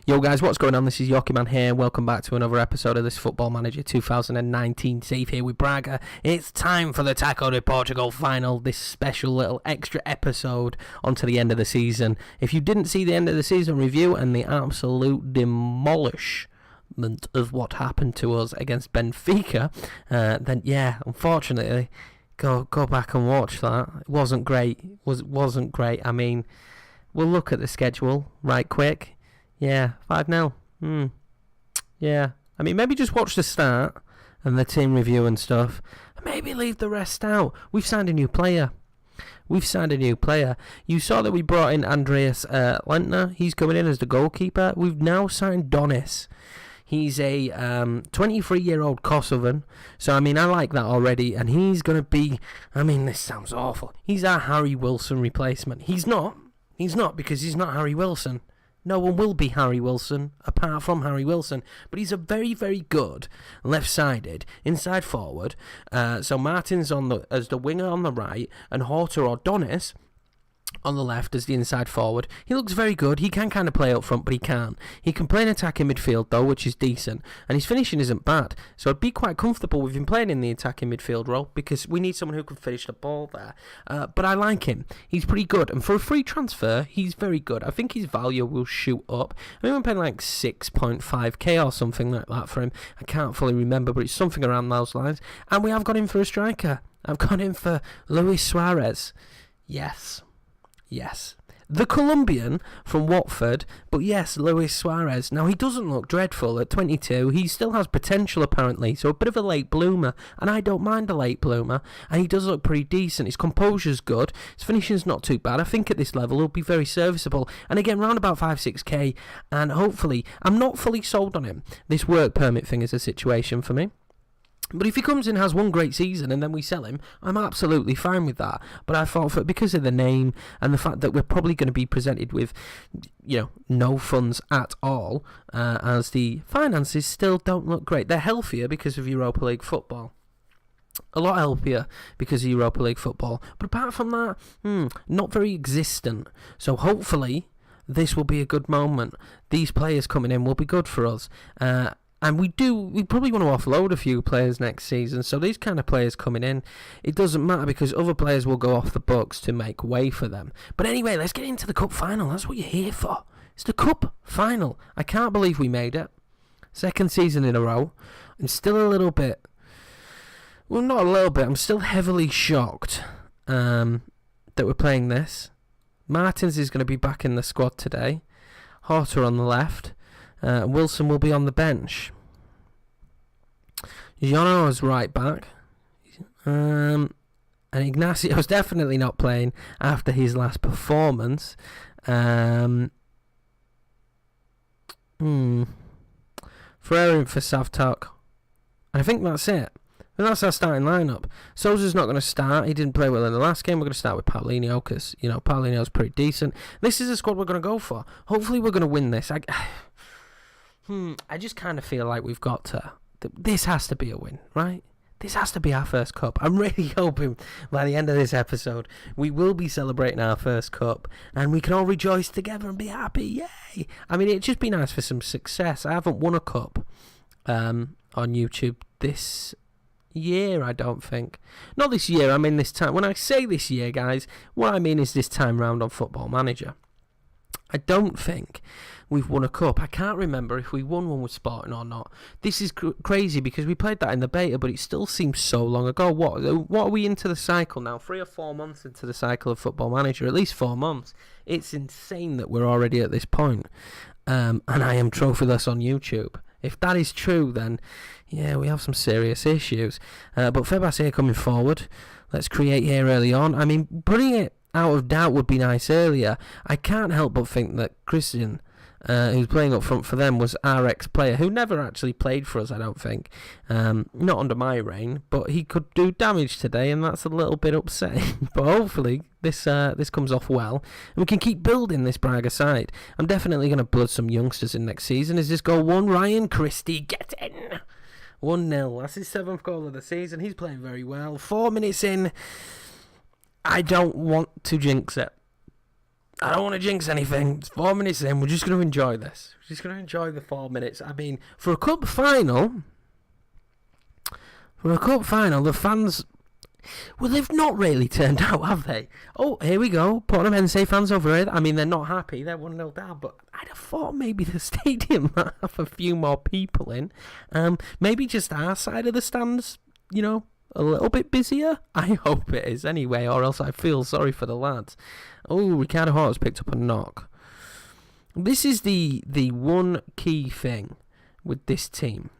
Yo guys, what's going on? This is Yoki Man here. Welcome back to another episode of this Football Manager 2019 save here with Braga. It's time for the Taco de Portugal final, this special little extra episode onto the end of the season. If you didn't see the end of the season review and the absolute demolishment of what happened to us against Benfica, then yeah, unfortunately, go back and watch that. It wasn't great. Wasn't great. I mean, we'll look at the schedule right quick. Yeah, 5-0. Yeah. I mean, maybe just watch the start and the team review and stuff. And maybe leave the rest out. We've signed a new player. You saw that we brought in Andreas Lentner. He's coming in as the goalkeeper. We've now signed Donis. He's a 23-year-old Kosovan. So, I mean, I like that already. And he's going to be... I mean, this sounds awful. He's our Harry Wilson replacement. He's not. He's not, because he's not Harry Wilson. No one will be Harry Wilson apart from Harry Wilson. But he's a very, very good left-sided inside forward. So Martin's as the winger on the right, and Horta or Donis on the left as the inside forward. He looks very good. He can kind of play up front, but he can't. He can play an attacking midfield, though, which is decent. And his finishing isn't bad. So I'd be quite comfortable with him playing in the attacking midfield role, because we need someone who can finish the ball there. But I like him. He's pretty good. And for a free transfer, he's very good. I think his value will shoot up. I mean, I'm paying like 6.5k or something like that for him. I can't fully remember, but it's something around those lines. And we have got him for a striker. I've got him for Luis Suarez. Yes. The Colombian from Watford, but yes, Luis Suarez. Now, he doesn't look dreadful at 22. He still has potential, apparently, so a bit of a late bloomer, and I don't mind a late bloomer, and he does look pretty decent. His composure's good. His finishing's not too bad. I think at this level, he'll be very serviceable. And again, round about 5-6k, and hopefully, I'm not fully sold on him. This work permit thing is a situation for me. But if he comes in and has one great season and then we sell him, I'm absolutely fine with that. But I thought, because of the name and the fact that we're probably going to be presented with, no funds at all, as the finances still don't look great. They're healthier because of Europa League football. A lot healthier because of Europa League football. But apart from that, not very existent. So hopefully this will be a good moment. These players coming in will be good for us. And we probably want to offload a few players next season. So these kind of players coming in, it doesn't matter, because other players will go off the books to make way for them. But anyway, let's get into the cup final. That's what you're here for. It's the cup final. I can't believe we made it. Second season in a row. I'm still a little bit... Well, not a little bit. I'm still heavily shocked that we're playing this. Martins is going to be back in the squad today. Horta on the left. Wilson will be on the bench. Jono is right back. And Ignacio's definitely not playing after his last performance. Ferreira for Savtok. And I think that's it. And that's our starting lineup. Sousa's not going to start. He didn't play well in the last game. We're going to start with Paulinho because, Paulinho's pretty decent. This is the squad we're going to go for. Hopefully we're going to win this. I just kind of feel like we've got to... This has to be a win, right? This has to be our first cup. I'm really hoping by the end of this episode we will be celebrating our first cup and we can all rejoice together and be happy. Yay! I mean, it'd just be nice for some success. I haven't won a cup on YouTube this year, I don't think. Not this year, I mean this time. When I say this year, guys, what I mean is this time round on Football Manager. I don't think we've won a cup. I can't remember if we won one with Sporting or not. This is crazy because we played that in the beta, but it still seems so long ago. What are we into the cycle now? 3 or 4 months into the cycle of Football Manager. At least 4 months. It's insane that we're already at this point. And I am trophyless on YouTube. If that is true, then yeah, we have some serious issues. But Febas here coming forward. Let's create here early on. I mean, putting it out of doubt would be nice earlier. I can't help but think that Christian, who's playing up front for them, was our ex-player, who never actually played for us, I don't think. Not under my reign, but he could do damage today, and that's a little bit upsetting. But hopefully this comes off well, and we can keep building this Braga side. I'm definitely going to blood some youngsters in next season. Is this goal 1? Ryan Christie, get in! 1-0. That's his 7th goal of the season. He's playing very well. 4 minutes in. I don't want to jinx it. I don't want to jinx anything. It's 4 minutes in. We're just going to enjoy this. We're just going to enjoy the 4 minutes. I mean, for a cup final, the fans, well, they've not really turned out, have they? Oh, here we go. Portnemense fans over here. I mean, they're not happy. They're 1-0 down. But I'd have thought maybe the stadium might have a few more people in. Maybe just our side of the stands, a little bit busier. I hope it is anyway, or else I feel sorry for the lads. Oh, Ricardo Horta's picked up a knock. This is the one key thing with this team.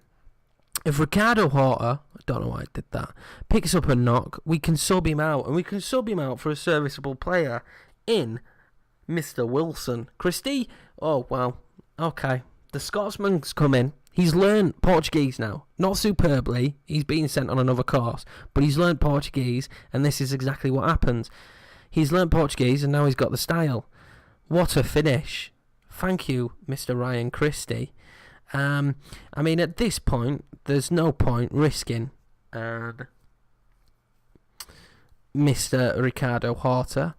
If Ricardo Horta, I don't know why I did that, picks up a knock, we can sub him out. And we can sub him out for a serviceable player in Mr. Wilson. Christie? Oh, well, okay. The Scotsman's come in. He's learned Portuguese now. Not superbly. He's been sent on another course. But he's learned Portuguese, and this is exactly what happens. He's learned Portuguese, and now he's got the style. What a finish. Thank you, Mr. Ryan Christie. I mean, at this point, there's no point risking Mr. Ricardo Horta.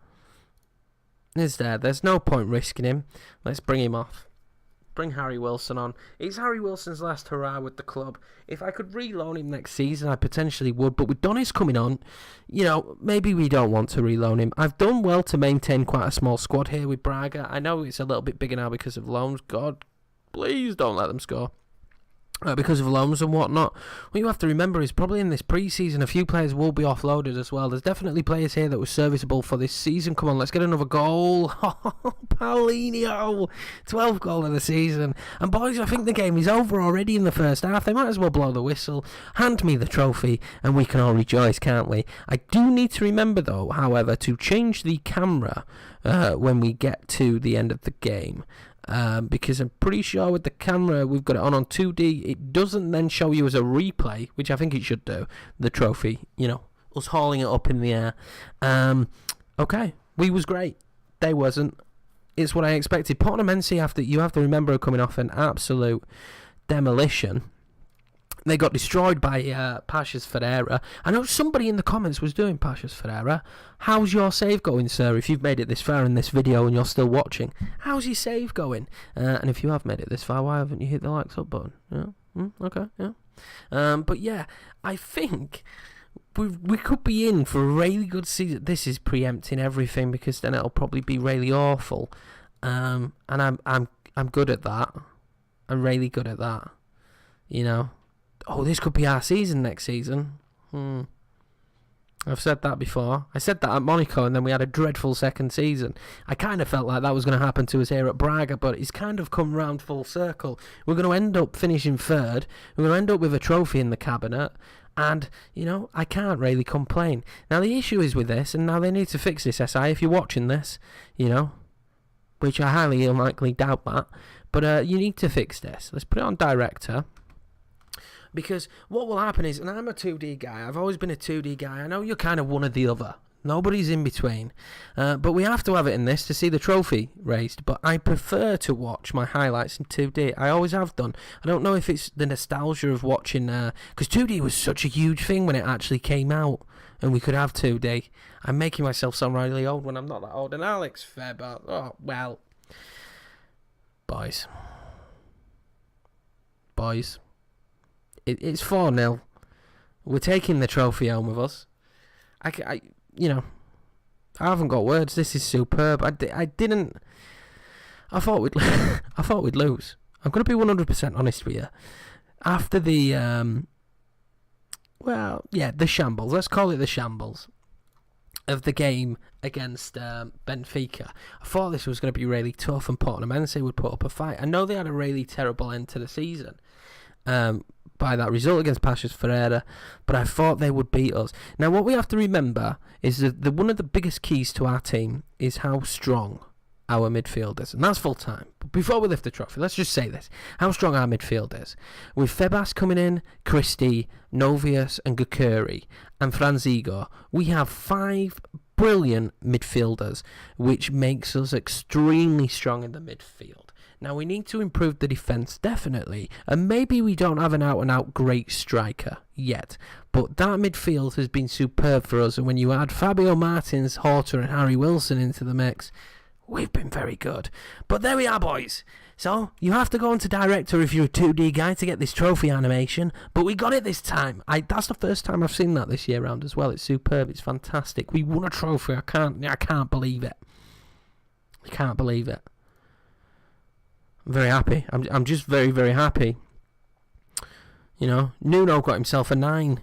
Is there? There's no point risking him. Let's bring him off. Bring Harry Wilson on. It's Harry Wilson's last hurrah with the club. If I could reloan him next season, I potentially would. But with Donis coming on, maybe we don't want to reloan him. I've done well to maintain quite a small squad here with Braga. I know it's a little bit bigger now because of loans. God, please don't let them score. Because of loans and whatnot. What you have to remember is probably in this pre-season a few players will be offloaded as well. There's definitely players here that were serviceable for this season. Come on, let's get another goal. Oh, Paulinho, 12th goal of the season. And boys, I think the game is over already in the first half. They might as well blow the whistle, hand me the trophy, and we can all rejoice, can't we? I do need to remember though, however, to change the camera when we get to the end of the game. Because I'm pretty sure with the camera we've got it on 2D, it doesn't then show you as a replay, which I think it should do, the trophy, us hauling it up in the air. Okay, we was great, they wasn't. It's what I expected. Portnemense, you have to remember, are coming off an absolute demolition. They got destroyed by Pasha's Ferreira. I know somebody in the comments was doing Pasha's Ferreira. How's your save going, sir? If you've made it this far in this video and you're still watching, how's your save going? And if you have made it this far, why haven't you hit the likes up button? Yeah, okay, yeah. But yeah, I think we could be in for a really good season. This is preempting everything because then it'll probably be really awful. And I'm good at that. I'm really good at that. Oh, this could be our season next season. I've said that before. I said that at Monaco, and then we had a dreadful second season. I kind of felt like that was going to happen to us here at Braga, but it's kind of come round full circle. We're going to end up finishing third. We're going to end up with a trophy in the cabinet, and, I can't really complain. Now, the issue is with this, and now they need to fix this, SI, if you're watching this, which I highly unlikely doubt that, but you need to fix this. Let's put it on director. Because what will happen is, and I'm a 2D guy, I've always been a 2D guy, I know you're kind of one or the other, nobody's in between, but we have to have it in this to see the trophy raised, but I prefer to watch my highlights in 2D, I always have done. I don't know if it's the nostalgia of watching, because 2D was such a huge thing when it actually came out, and we could have 2D. I'm making myself sound really old when I'm not that old, and Alex Fairbairn, oh, well, boys, it's 4-0. We're taking the trophy home with us. I haven't got words. This is superb. I thought we'd lose. I'm going to be 100% honest with you. After the the shambles. Let's call it the shambles of the game against Benfica. I thought this was going to be really tough, and Portnemense would put up a fight. I know they had a really terrible end to the season. By that result against Pasha's Ferreira, but I thought they would beat us. Now, what we have to remember is that one of the biggest keys to our team is how strong our midfield is, and that's full time. But before we lift the trophy, let's just say this: how strong our midfield is. With Febas coming in, Christie, Novius, and Gukuri, and Franzigo, we have 5 brilliant midfielders, which makes us extremely strong in the midfield. Now, we need to improve the defence, definitely, and maybe we don't have an out-and-out great striker yet, but that midfield has been superb for us, and when you add Fabio Martins, Horta and Harry Wilson into the mix, we've been very good. But there we are, boys. So, you have to go on to Director if you're a 2D guy to get this trophy animation, but we got it this time. That's the first time I've seen that this year round as well. It's superb, it's fantastic. We won a trophy, I can't believe it. I can't believe it. I'm very happy. I'm just very, very happy. You know, Nuno got himself a 9.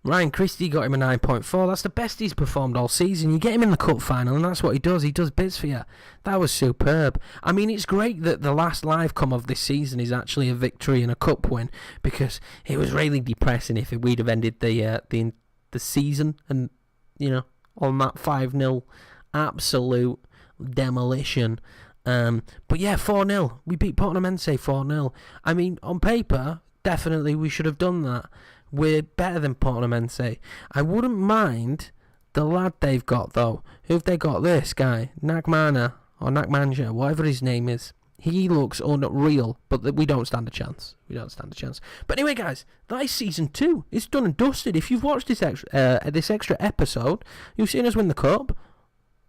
Ryan Christie got him a 9.4. That's the best he's performed all season. You get him in the cup final, and that's what he does. He does bits for you. That was superb. I mean, it's great that the last live come of this season is actually a victory and a cup win, because it was really depressing if we'd have ended the season and, you know, on that 5-0 absolute demolition. But yeah, 4-0. We beat Portimonense 4-0. I mean, on paper, definitely we should have done that. We're better than Portimonense. I wouldn't mind the lad they've got, though. Who've they got? This guy, Nagmana, or Nagmanja, whatever his name is. He looks unreal, but we don't stand a chance. We don't stand a chance. But anyway, guys, that is Season 2. It's done and dusted. If you've watched this extra episode, you've seen us win the cup.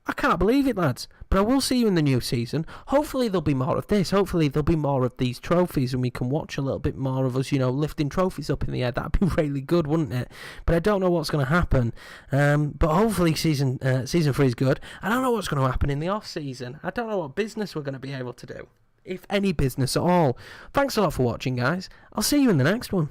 I can't believe it, lads. But I will see you in the new season. Hopefully there'll be more of this. Hopefully there'll be more of these trophies, and we can watch a little bit more of us, you know, lifting trophies up in the air. That'd be really good, wouldn't it? But I don't know what's going to happen. But hopefully season 3 is good. I don't know what's going to happen in the off season. I don't know what business we're going to be able to do, if any business at all. Thanks a lot for watching, guys. I'll see you in the next one.